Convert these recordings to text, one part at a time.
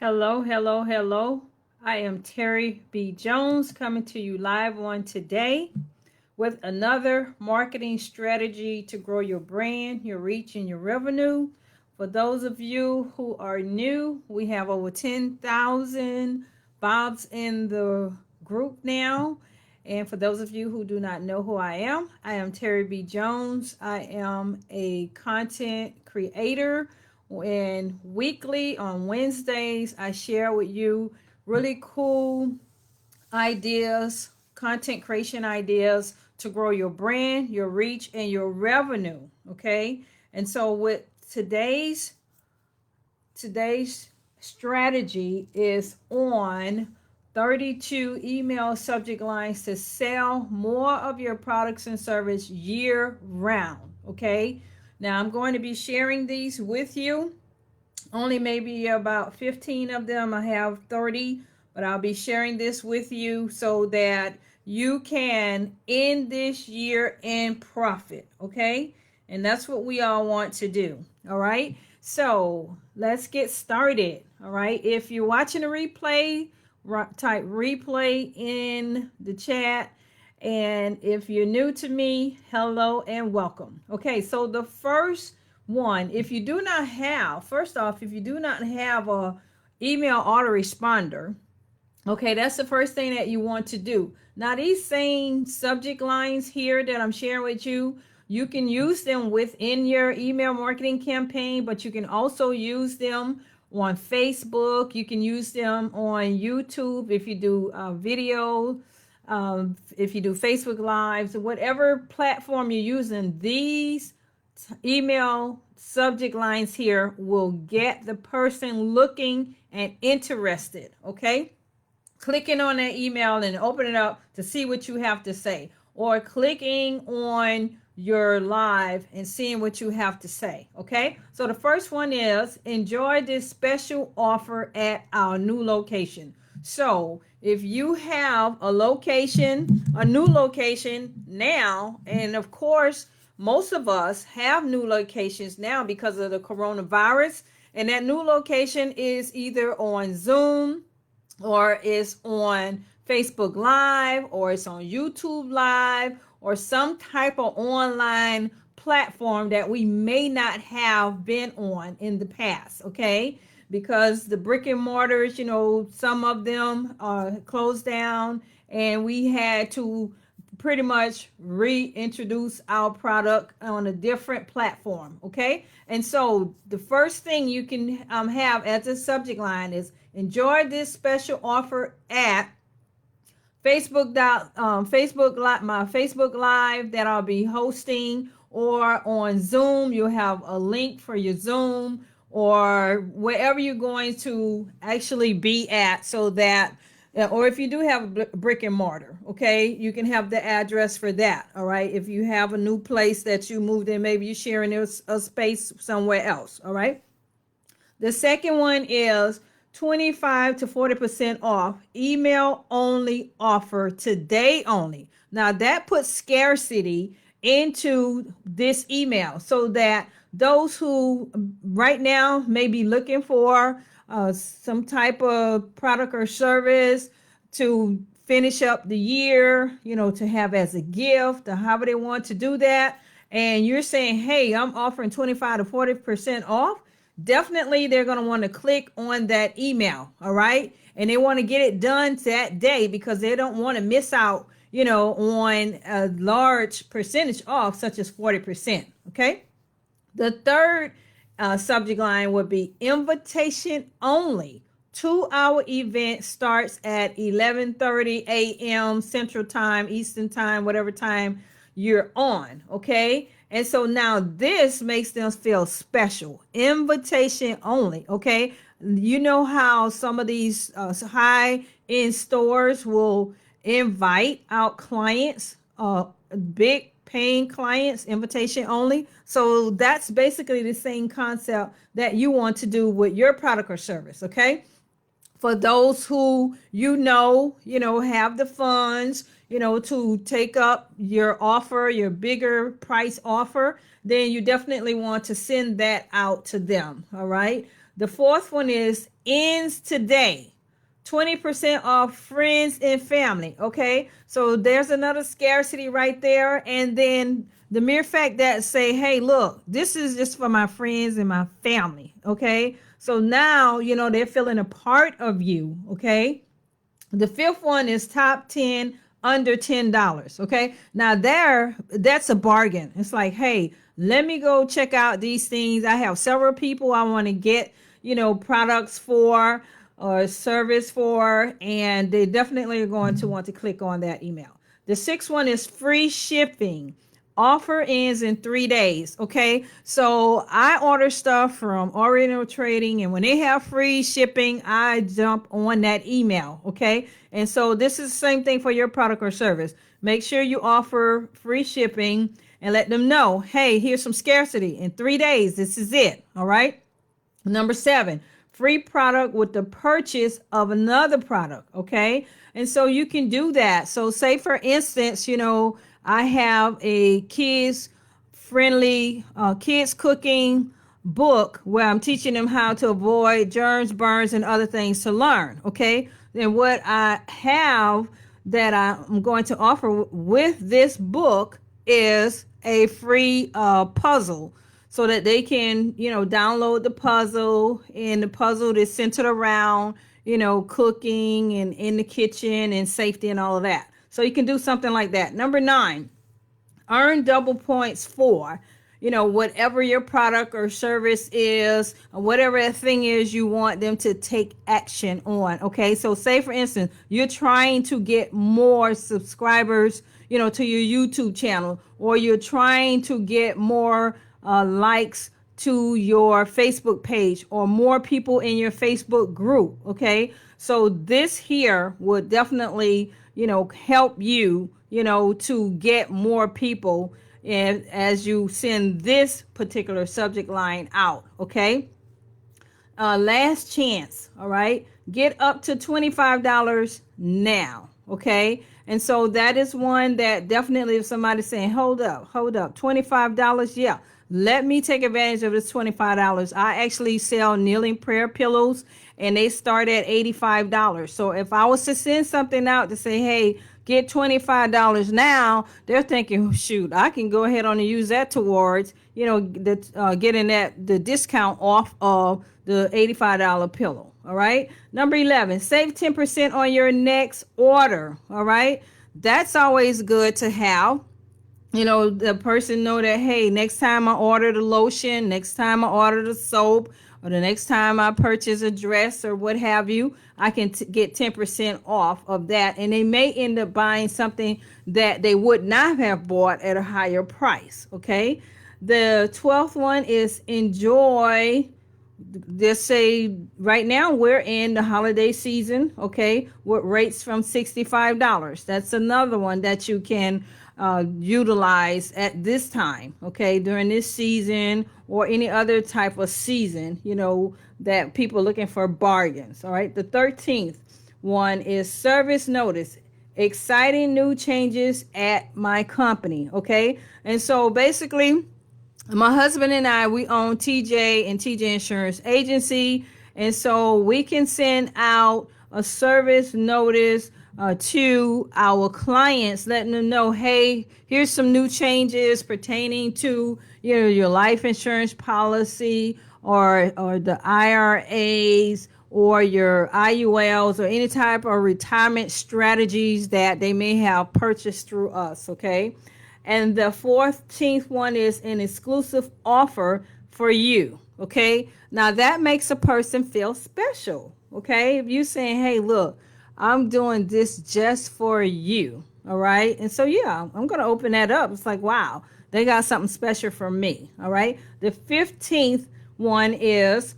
Hello, hello, hello. I am Terry B. Jones coming to you live on today with another marketing strategy to grow your brand, your reach, and your revenue. For those of you who are new, we have over 10,000 Bobs in the group now. And for those of you who do not know who I am Terry B. Jones. I am a content creator. And weekly on Wednesdays, I share with you really cool ideas, content creation ideas to grow your brand, your reach, and your revenue. Okay. And so with today's strategy is on 32 email subject lines to sell more of your products and service year round. Okay. Now I'm going to be sharing these with you. Only maybe about 15 of them. I have 30, but I'll be sharing this with you so that you can end this year in profit. Okay. And that's what we all want to do. All right. So let's get started. All right. If you're watching a replay, type replay in the chat. And if you're new to me, hello and welcome. Okay. So the first one, if you do not have, first off, if you do not have a email autoresponder, okay, that's the first thing that you want to do. Now, these same subject lines here that I'm sharing with you, you can use them within your email marketing campaign, but you can also use them on Facebook. You can use them on YouTube if you do video, if you do Facebook Lives, whatever platform you're using, these email subject lines here will get the person looking and interested. Okay. Clicking on that email and open it up to see what you have to say, or clicking on your live and seeing what you have to say. Okay. So the first one is enjoy this special offer at our new location. So if you have a location, a new location now, and of course, most of us have new locations now because of the coronavirus, and that new location is either on Zoom, or it's on Facebook Live, or it's on YouTube Live, or some type of online platform that we may not have been on in the past. Okay. Because the brick and mortars, some of them are closed down, and we had to pretty much reintroduce our product on a different platform. Okay. And so the first thing you can have as a subject line is enjoy this special offer at Facebook Live, my Facebook Live that I'll be hosting, or on Zoom. You'll have a link for your Zoom or wherever you're going to actually be at, so that, or if you do have a brick and mortar, okay, you can have the address for that. All right. If you have a new place that you moved in, maybe you're sharing a space somewhere else. All right. The second one is 25 to 40% off email only offer today only. Now that puts scarcity into this email so that those who right now may be looking for some type of product or service to finish up the year, to have as a gift, or however they want to do that. And you're saying, hey, I'm offering 25 to 40% off. Definitely they're going to want to click on that email. All right. And they want to get it done that day because they don't want to miss out, on a large percentage off, such as 40%. Okay. The third subject line would be invitation only. 2-hour event starts at 11:30 a.m. Central Time, Eastern Time, whatever time you're on. Okay. And so now this makes them feel special. Invitation only. Okay. You know how some of these high end stores will invite out clients, big paying clients, invitation only. So that's basically the same concept that you want to do with your product or service. Okay. For those who, have the funds, to take up your offer, your bigger price offer, then you definitely want to send that out to them. All right. The fourth one is ends today. 20% off friends and family. Okay. So there's another scarcity right there. And then the mere fact that say, hey, look, this is just for my friends and my family. Okay. So now, they're feeling a part of you. Okay. The fifth one is top 10 under $10. Okay. Now that's a bargain. It's like, hey, let me go check out these things. I have several people I want to get, products for or service for, and they definitely are going to want to click on that email. The sixth one is free shipping. Offer ends in 3 days. Okay. So I order stuff from Oriental Trading, and when they have free shipping, I jump on that email. Okay. And so this is the same thing for your product or service. Make sure you offer free shipping and let them know, hey, here's some scarcity in 3 days. This is it. All right. Number 7, free product with the purchase of another product. Okay. And so you can do that. So say for instance, I have a kids friendly kids cooking book where I'm teaching them how to avoid germs, burns, and other things to learn. Okay. Then what I have that I'm going to offer with this book is a free puzzle, so that they can, download the puzzle, and the puzzle is centered around, cooking and in the kitchen and safety and all of that. So you can do something like that. Number 9, earn double points for, whatever your product or service is, or whatever the thing is you want them to take action on. Okay. So say for instance, you're trying to get more subscribers, to your YouTube channel, or you're trying to get more likes to your Facebook page, or more people in your Facebook group. Okay. So this here would definitely, help you, to get more people, and as you send this particular subject line out. Okay. Last chance. All right. Get up to $25 now. Okay. And so that is one that definitely, if somebody's saying, hold up, $25. Yeah. Let me take advantage of this $25. I actually sell kneeling prayer pillows, and they start at $85. So if I was to send something out to say, hey, get $25 now, they're thinking, shoot, I can go ahead on and use that towards, getting the discount off of the $85 pillow. All right. Number 11, save 10% on your next order. All right. That's always good to have. The person know that, hey, next time I order the lotion, next time I order the soap, or the next time I purchase a dress or what have you, I can get 10% off of that. And they may end up buying something that they would not have bought at a higher price. Okay. The 12th one is enjoy. Just say right now we're in the holiday season. Okay. With rates from $65. That's another one that you can utilize at this time, okay, during this season or any other type of season, that people are looking for bargains. All right. The 13th one is service notice. Exciting new changes at my company. Okay. And so basically, my husband and I, we own TJ and TJ Insurance Agency. And so we can send out a service notice to our clients, letting them know, hey, here's some new changes pertaining to, your life insurance policy, or the IRAs, or your IULs, or any type of retirement strategies that they may have purchased through us. Okay. And the 14th one is an exclusive offer for you. Okay. Now that makes a person feel special. Okay. If you're saying, hey, look, I'm doing this just for you. All right. And so, yeah, I'm going to open that up. It's like, wow, they got something special for me. All right. The 15th one is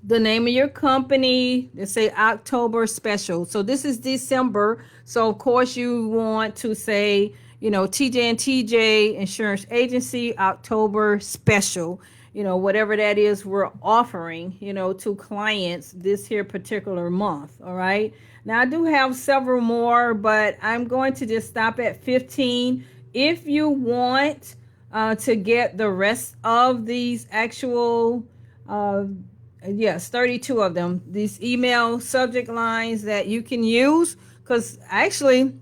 the name of your company. They say October special. So this is December. So, of course, you want to say, TJ and TJ Insurance Agency October special. Whatever that is we're offering, to clients this here particular month. All right. Now, I do have several more, but I'm going to just stop at 15. If you want to get the rest of these actual Yes, 32 of them. These email subject lines that you can use, because actually,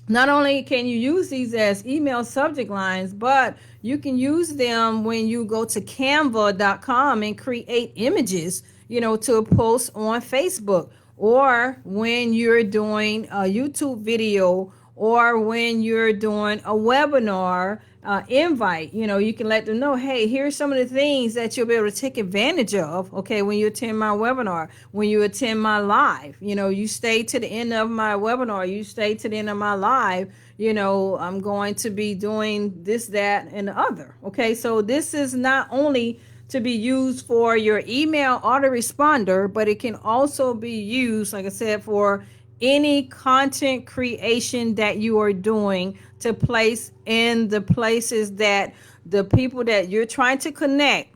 not only can you use these as email subject lines, but you can use them when you go to canva.com and create images, to post on Facebook, or when you're doing a YouTube video, or when you're doing a webinar invite. You can let them know, hey, here's some of the things that you'll be able to take advantage of, okay, when you attend my webinar, when you attend my live. You stay to the end of my webinar, you stay to the end of my live, I'm going to be doing this, that, and the other. Okay, so this is not only to be used for your email autoresponder, but it can also be used, like I said, for any content creation that you are doing to place in the places that the people that you're trying to connect,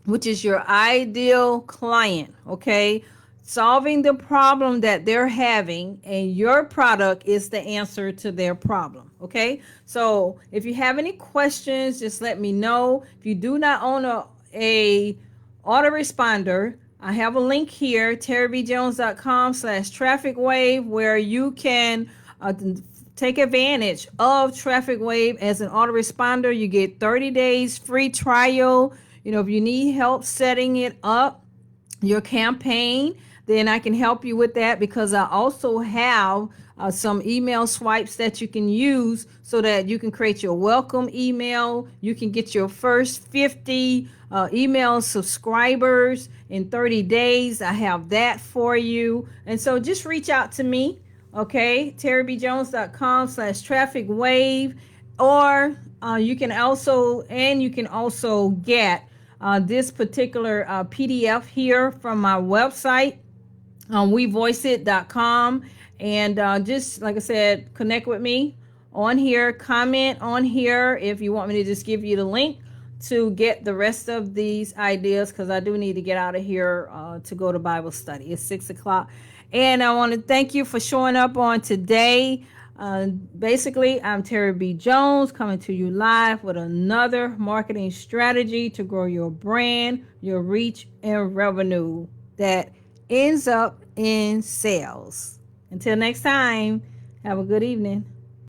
which is your ideal client, okay? Solving the problem that they're having, and your product is the answer to their problem, okay? So if you have any questions, just let me know. If you do not own a autoresponder, I have a link here, terrybjones.com/trafficwave, where you can take advantage of Traffic Wave as an autoresponder. You get 30 days free trial. If you need help setting it up, your campaign, then I can help you with that, because I also have some email swipes that you can use so that you can create your welcome email. You can get your first 50 email subscribers in 30 days. I have that for you. And so just reach out to me, okay? terrybjones.com/trafficwave, or you can also get this particular PDF here from my website, wevoiceit.com. And just like I said, connect with me on here, comment on here if you want me to just give you the link to get the rest of these ideas, because I do need to get out of here to go to Bible study. It's 6 o'clock. And I want to thank you for showing up on today. Basically, I'm Terry B. Jones, coming to you live with another marketing strategy to grow your brand, your reach, and revenue that ends up in sales. Until next time, have a good evening.